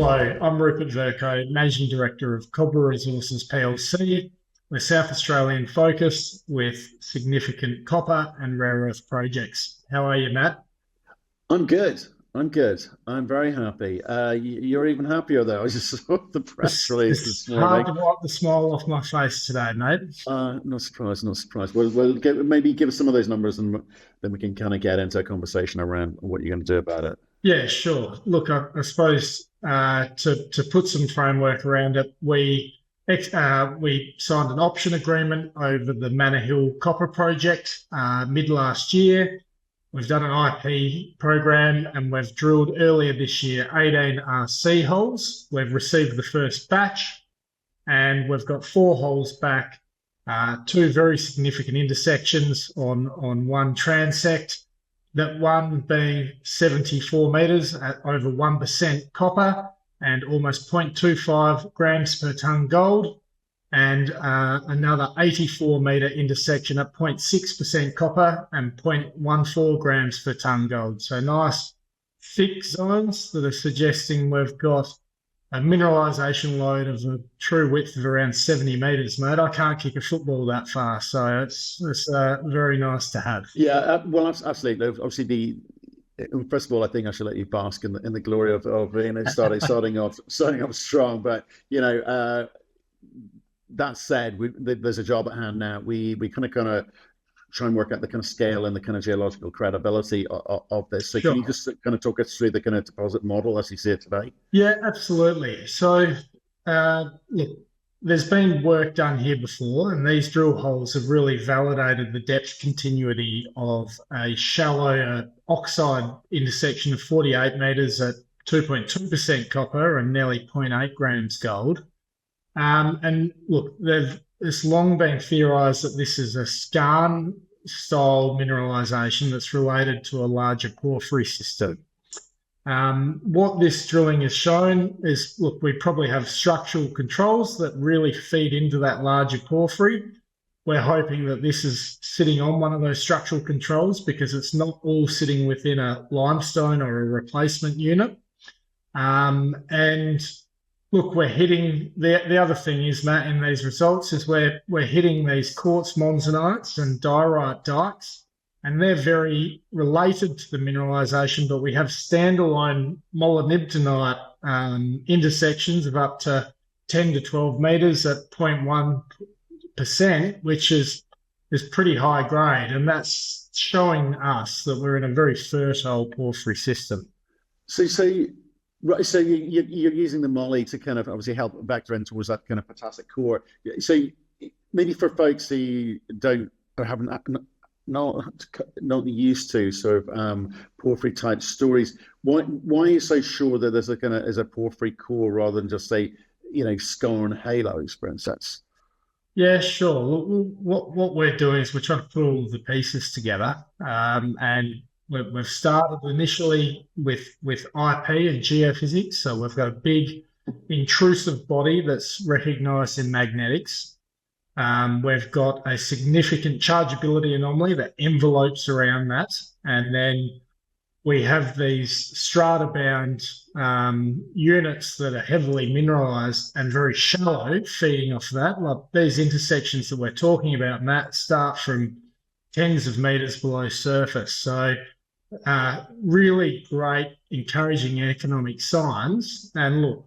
Hello, I'm Rupert Verco, Managing Director of Cobra Resources PLC. We're South Australian focused with significant copper and rare earth projects. How are you, Matt? I'm good. I'm good. I'm very happy. You're even happier though. I just saw the press release It's this hard morning. to wipe the smile off my face today, mate. Not surprised. Not surprised. Maybe give us some of those numbers, and then we can kind of get into a conversation around what you're going to do about it. Yeah, sure. Look, I suppose to put some framework around it, we signed an option agreement over the Manahill Copper Project mid last year. We've done an IP program and we've drilled earlier this year 18 RC holes. We've received the first batch and we've got 4 holes back, 2 very significant intersections on one transect. That one being 74 metres at over 1% copper and almost 0.25 grams per tonne gold, and another 84 metre intersection at 0.6% copper and 0.14 grams per tonne gold. So nice thick zones that are suggesting we've got a mineralisation load of a true width of around 70 metres, mate. I can't kick a football that far, so it's very nice to have. Yeah, well, absolutely. Obviously, first of all, I think I should let you bask in the glory of starting off strong. But that said, there's a job at hand now. We kind of try and work out the kind of scale and the kind of geological credibility of this. So Sure. can you just kind of talk us through the kind of deposit model as you see it today? Yeah, absolutely. So, look, there's been work done here before, and these drill holes have really validated the depth continuity of a shallow oxide intersection of 48 metres at 2.2% copper and nearly 0.8 grams gold. And look, it's long been theorised that this is a skarn-style mineralisation that's related to a larger porphyry system. What this drilling has shown is, look, we probably have structural controls that really feed into that larger porphyry. We're hoping that this is sitting on one of those structural controls because it's not all sitting within a limestone or a replacement unit. And look, we're hitting the other thing is, Matt, in these results is we're hitting these quartz monzonites and diorite dikes, and they're very related to the mineralisation, but we have standalone molybdenite intersections of up to 10 to 12 metres at 0.1%, which is pretty high grade, and that's showing us that we're in a very fertile porphyry system. Right, so you're using the moly to kind of obviously help vector in towards that kind of potassic core. So maybe for folks who don't or haven't not used to sort of porphyry type stories, why are you so sure that there's a porphyry core rather than just say skarn halos, for instance? Yeah, sure. What we're doing is we're trying to put all of the pieces together, and we've started initially with IP and geophysics. So we've got a big intrusive body that's recognised in magnetics. We've got a significant chargeability anomaly that envelopes around that. And then we have these strata-bound units that are heavily mineralised and very shallow feeding off that. Like these intersections that we're talking about, Matt, start from tens of metres below surface. So really great, encouraging economic signs. And look,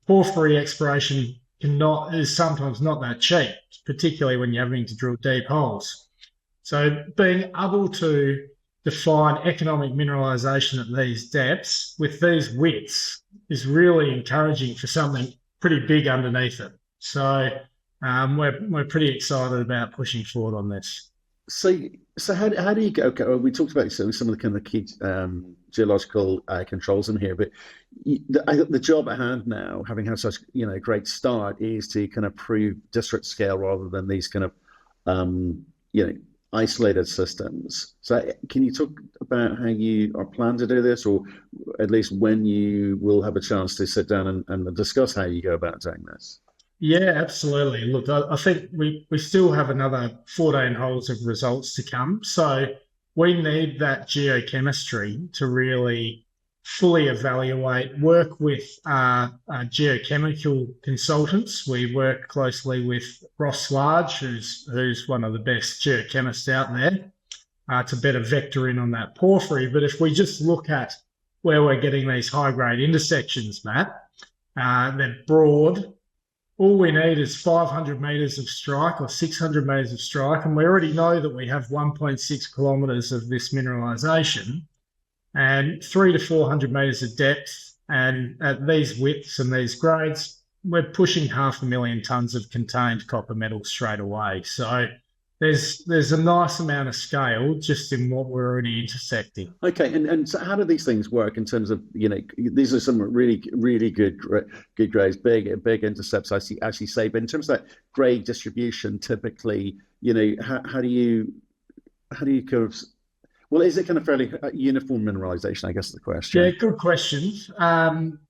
porphyry exploration is sometimes not that cheap, particularly when you're having to drill deep holes. So being able to define economic mineralisation at these depths with these widths is really encouraging for something pretty big underneath it. So we're pretty excited about pushing forward on this. So how do you go? Okay, well, we talked about some of the kind of key geological controls in here, but the job at hand now, having had such a great start, is to kind of prove district scale rather than these kind of isolated systems. So can you talk about how you are planning to do this, or at least when you will have a chance to sit down and discuss how you go about doing this? Yeah, absolutely. Look, I think we still have another 14 holes of results to come. So we need that geochemistry to really fully evaluate, work with geochemical consultants. We work closely with Ross Large, who's one of the best geochemists out there, to better vector in on that porphyry. But if we just look at where we're getting these high-grade intersections, Matt, they're broad. All we need is 500 metres of strike or 600 metres of strike, and we already know that we have 1.6 kilometres of this mineralisation and 300 to 400 metres of depth. And at these widths and these grades, we're pushing 500,000 tonnes of contained copper metal straight away. So there's a nice amount of scale just in what we're already intersecting. Okay, and so how do these things work in terms of, these are some really good grades, big intercepts, I actually say, but in terms of that grade distribution, typically, how do you kind of, well, is it kind of fairly uniform mineralization, I guess is the question. Yeah, good question.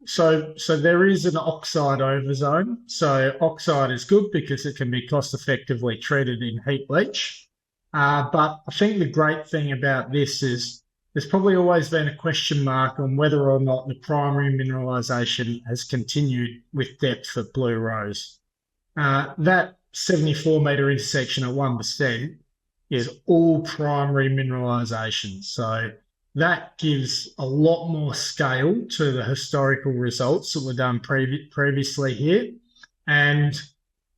So there is an oxide overzone. So oxide is good because it can be cost effectively treated in heap leach. But I think the great thing about this is there's probably always been a question mark on whether or not the primary mineralization has continued with depth at Blue Rose. That 74-metre intersection at 1% is all primary mineralisation. So that gives a lot more scale to the historical results that were done previously here. And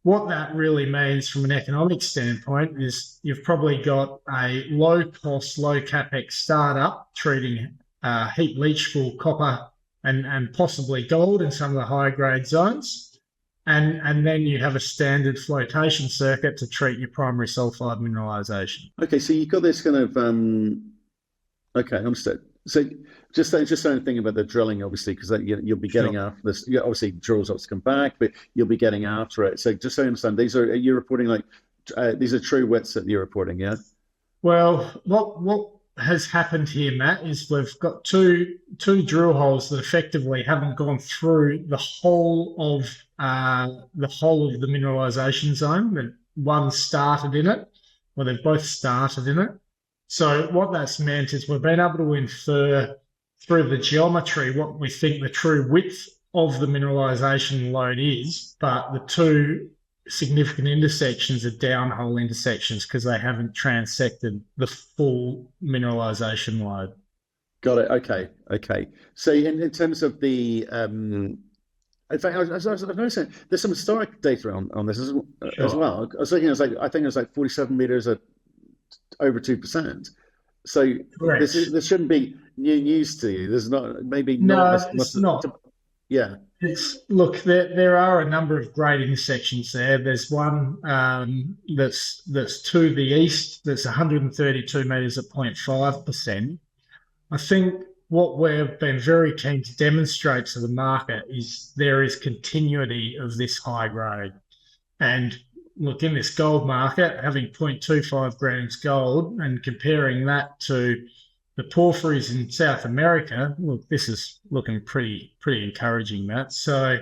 what that really means from an economic standpoint is you've probably got a low-cost, low-capex startup treating heap leach for copper and possibly gold in some of the high-grade zones. And then you have a standard flotation circuit to treat your primary sulphide mineralisation. Okay, so you've got this kind of okay, understood. So just trying to think about the drilling, obviously, because you'll be getting after this. Obviously, drills have to come back, but you'll be getting after it. So just so I understand, you're reporting these are true widths that you're reporting, yeah? Well, what has happened here, Matt, is we've got two drill holes that effectively haven't gone through the whole of the mineralisation zone. But one started in it, well, they've both started in it. So what that's meant is we've been able to infer through the geometry what we think the true width of the mineralisation load is, but the two significant intersections are downhole intersections because they haven't transected the full mineralisation load. Got it. Okay. So in terms of the, in fact, I was noticing there's some historic data on this as well. I was thinking I think it was like 47 meters at over 2%. So this shouldn't be new news to you. There's not it's not. Yeah. Look, there are a number of great intersections there. There's one that's to the east that's 132 metres at 0.5%. I think what we've been very keen to demonstrate to the market is there is continuity of this high grade. And look, in this gold market, having 0.25 grams gold and comparing that to the porphyries in South America, look, this is looking pretty encouraging, Matt. So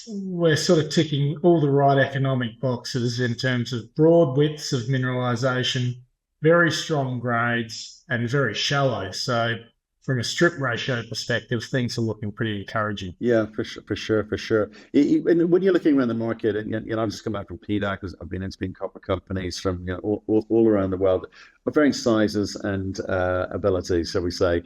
we're sort of ticking all the right economic boxes in terms of broad widths of mineralisation, very strong grades, and very shallow. So from a strip ratio perspective, things are looking pretty encouraging. Yeah, for sure. And when you're looking around the market, and I've just come back from PDAC, because I've been interviewing copper companies from all around the world of varying sizes and abilities, shall we say.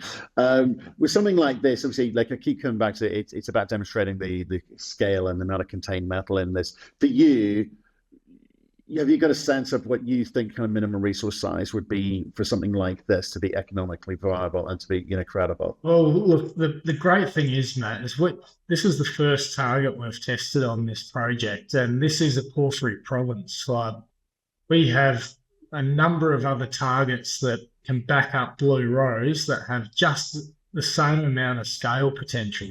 With something like this, obviously, like I keep coming back to it, it's about demonstrating the scale and the amount of contained metal in this. For you, have you got a sense of what you think kind of minimum resource size would be for something like this to be economically viable and to be credible? Well, look, the great thing is, Matt, is this is the first target we've tested on this project, and this is a porphyry province. We have a number of other targets that can back up Blue Rose that have just the same amount of scale potential.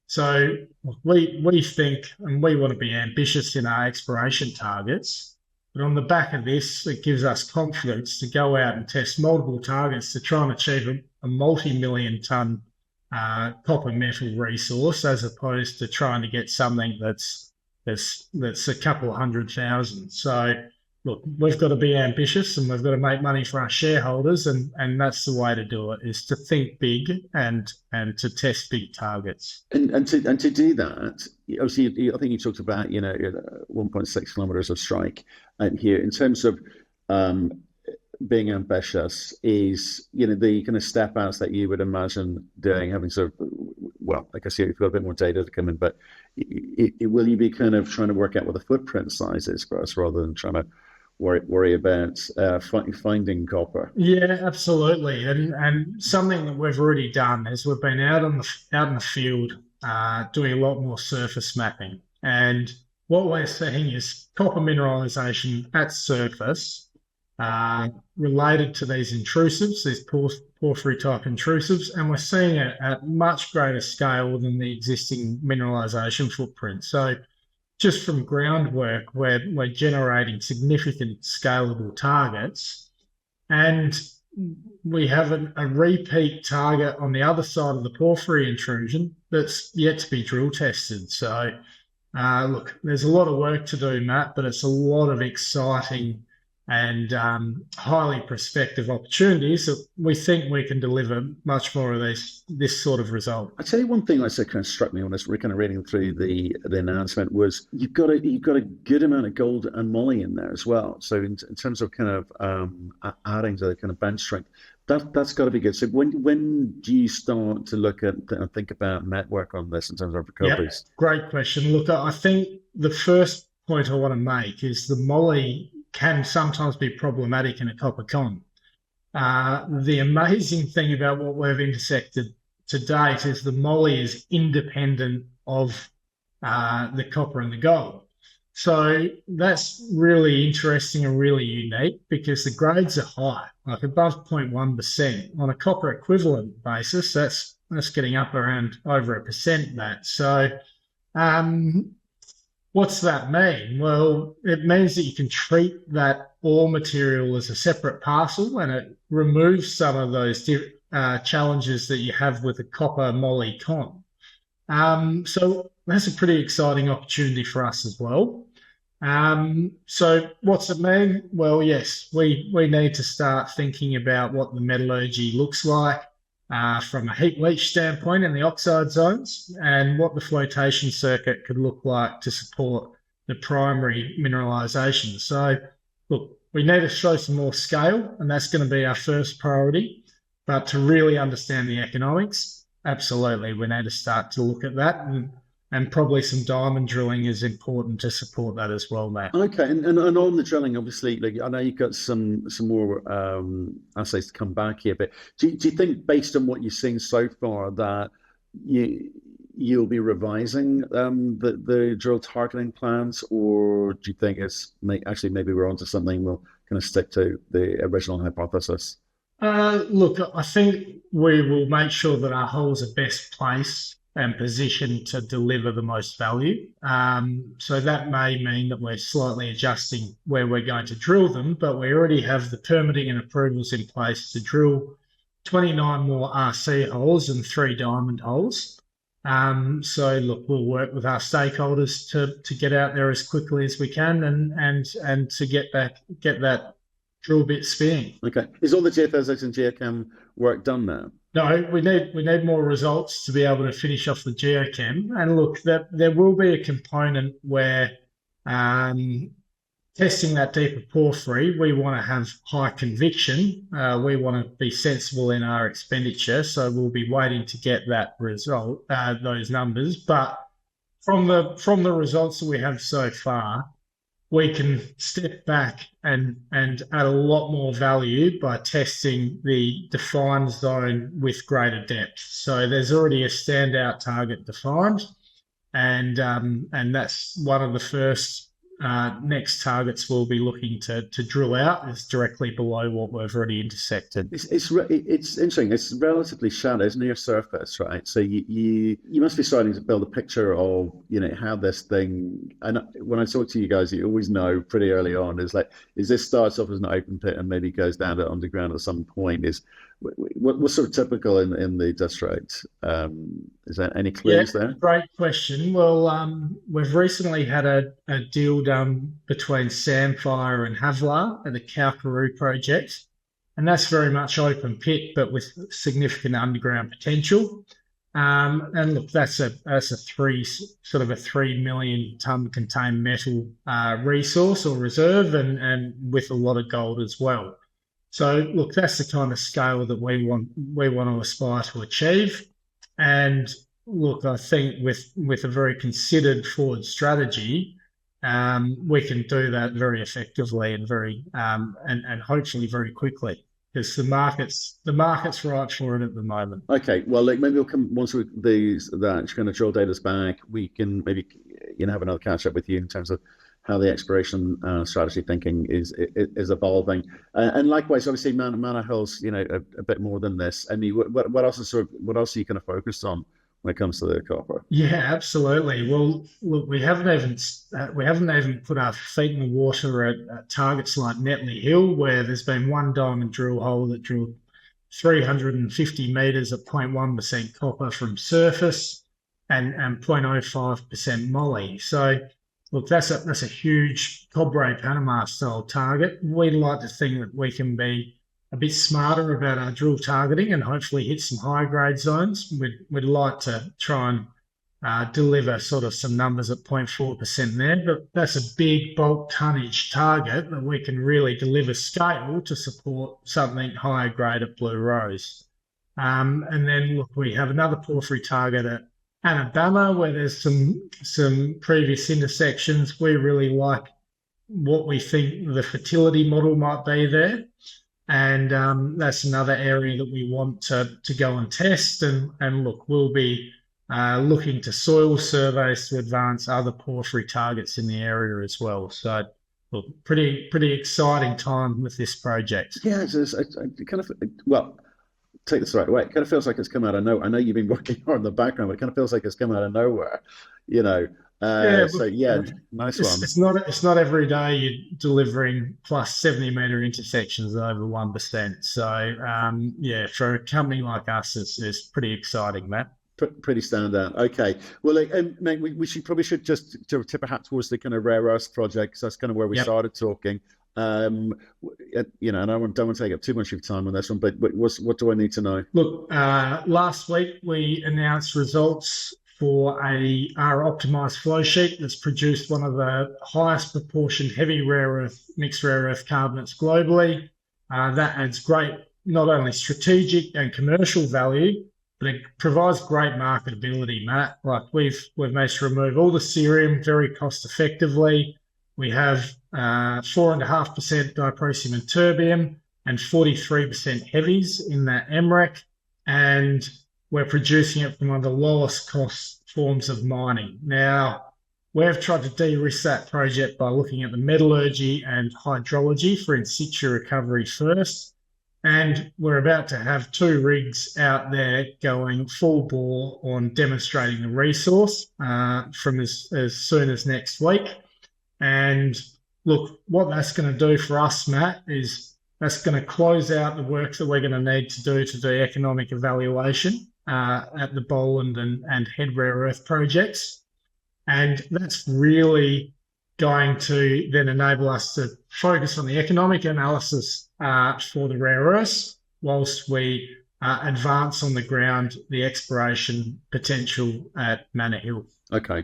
So we think, and we want to be ambitious in our exploration targets, but on the back of this, it gives us confidence to go out and test multiple targets to try and achieve a multi-million tonne copper metal resource, as opposed to trying to get something that's a couple of 100,000. So look, we've got to be ambitious and we've got to make money for our shareholders, and that's the way to do it, is to think big and to test big targets. And to do that, obviously, I think you talked about 1.6 kilometers of strike, and here in terms of being ambitious is the kind of step outs that you would imagine doing, having sort of, well, like I say, you've got a bit more data to come in, but will you be kind of trying to work out what the footprint size is first, rather than trying to worry about finding copper? Yeah, absolutely. And something that we've already done is we've been out in the field doing a lot more surface mapping. And what we're seeing is copper mineralisation at surface related to these intrusives, these porphyry type intrusives, and we're seeing it at much greater scale than the existing mineralisation footprint. So just from groundwork, we're generating significant scalable targets, and we have a repeat target on the other side of the porphyry intrusion that's yet to be drill tested. So look, there's a lot of work to do, Matt, but it's a lot of exciting and highly prospective opportunities that we think we can deliver much more of this sort of result. I tell you one thing that kind of struck me when I was kind of reading through the announcement was you've got a good amount of gold and moly in there as well. So in terms of kind of adding to the kind of bench strength, that's got to be good. So when do you start to look at and think about network on this in terms of recoveries? Yep, great question. Look, I think the first point I want to make is the moly can sometimes be problematic in a copper con. The amazing thing about what we've intersected to date is the moly is independent of the copper and the gold. So that's really interesting and really unique because the grades are high, like above 0.1%. On a copper equivalent basis, that's getting up around over 1%, that. So what's that mean? Well, it means that you can treat that ore material as a separate parcel, and it removes some of those challenges that you have with the copper moly con. So that's a pretty exciting opportunity for us as well. So what's it mean? Well, yes, we need to start thinking about what the metallurgy looks like from a heat leach standpoint in the oxide zones, and what the flotation circuit could look like to support the primary mineralisation. So, look, we need to show some more scale, and that's going to be our first priority. But to really understand the economics, absolutely, we need to start to look at that, and probably some diamond drilling is important to support that as well, Matt. Okay, and on the drilling, obviously, like I know you've got some more assays to come back here, but do you think, based on what you've seen so far, that you'll be revising the drill targeting plans, or do you think it's actually maybe we're onto something, we'll kind of stick to the original hypothesis? Look, I think we will make sure that our holes are best placed and positioned to deliver the most value. So that may mean that we're slightly adjusting where we're going to drill them, but we already have the permitting and approvals in place to drill 29 more RC holes and 3 diamond holes. So look, we'll work with our stakeholders to get out there as quickly as we can and to get that drill bit spinning. Okay. Is all the geophysics and geochem work done now? No, we need more results to be able to finish off the geochem. And look, there will be a component where testing that deeper porphyry, we want to have high conviction. We want to be sensible in our expenditure, so we'll be waiting to get that result, those numbers. But from the results that we have so far, we can step back and add a lot more value by testing the defined zone with greater depth. So there's already a standout target defined, and that's one of the first next targets we'll be looking to drill out, is directly below what we've already intersected. It's interesting. It's relatively shallow. It's near surface, right? So you must be starting to build a picture of how this thing. And when I talk to you guys, you always know pretty early on is this starts off as an open pit and maybe goes down to underground at some point. what's sort of typical in the district? Is there any Yeah, clues there? great question. Well, we've recently had a deal done between Samphire and Havlar at the Cobra project, and that's very much open pit, but with significant underground potential. And look, that's a a 3 million ton contained metal resource or reserve, and with a lot of gold as well. So look, that's the kind of scale that we want to aspire to achieve. And look, I think with a very considered forward strategy, we can do that very effectively and and hopefully very quickly, because the market's right for it at the moment. Okay, well, like maybe we'll come once that kind of drill data's back. We can maybe have another catch up with you in terms of how the exploration strategy thinking is evolving, and likewise, obviously, Manahill's a bit more than this. I mean, what else what else are you kind of focused on when it comes to the copper? Yeah, absolutely. Well, look, we haven't even put our feet in the water at targets like Netley Hill, where there's been one diamond drill hole that drilled 350 meters at 0.1% copper from surface and 0.05% moly. So, look, that's a huge Cobre Panama style target. We'd like to think that we can be a bit smarter about our drill targeting and hopefully hit some high grade zones. We'd like to try and deliver sort of some numbers at 0.4% there, but that's a big bulk tonnage target that we can really deliver scale to support something higher grade at Blue Rose. And then look, we have another porphyry target at Alabama where there's some previous intersections. We really like what we think the fertility model might be there. And that's another area that we want to go and test. And look, we'll be looking to soil surveys to advance other porphyry targets in the area as well. So, look, pretty exciting time with this project. Yeah, it kind of, well, take this the right way. It kind of feels like it's come out of nowhere. I know you've been working hard in the background, but it kind of feels like it's come out of nowhere, you know. So yeah, nice one. It's not every day you're delivering plus 70-meter intersections over 1%. So yeah, for a company like us, it's pretty exciting, Matt. Pretty standout. Okay, well, mate, we probably should just tip a hat towards the kind of rare earth project, because that's kind of where we started talking. And I don't want to take up too much of your time on this one, but what do I need to know? Look, last week we announced results for our optimized flow sheet that's produced one of the highest proportion heavy rare earth, mixed rare earth carbonates globally. That adds great, not only strategic and commercial value, but it provides great marketability, Matt. Like we've managed to remove all the cerium very cost effectively. We have 4.5% diprosium and terbium and 43% heavies in that MREC, and we're producing it from one of the lowest cost forms of mining. Now, we've tried to de-risk that project by looking at the metallurgy and hydrology for in situ recovery first. And we're about to have 2 rigs out there going full bore on demonstrating the resource from as soon as next week. And look, what that's going to do for us, Matt, is that's going to close out the work that we're going to need to do economic evaluation at the Boland and Head Rare Earth projects. And that's really going to then enable us to focus on the economic analysis for the rare earths, whilst we advance on the ground the exploration potential at Manahill. Okay.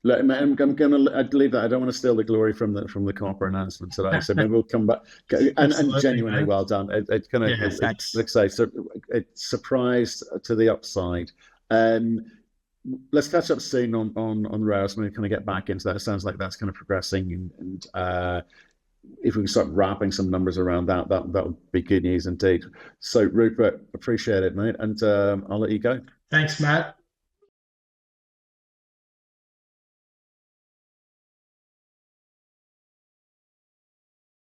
I'm going to leave that. I don't want to steal the glory from the copper announcement today. So maybe we'll come back. And genuinely, man, well done. It's kind of, let's say, it's surprised to the upside. Let's catch up soon on rares. Maybe kind of get back into that. It sounds like that's kind of progressing, and if we can start wrapping some numbers around that would be good news indeed. So Rupert, appreciate it, mate, and I'll let you go. Thanks, Matt.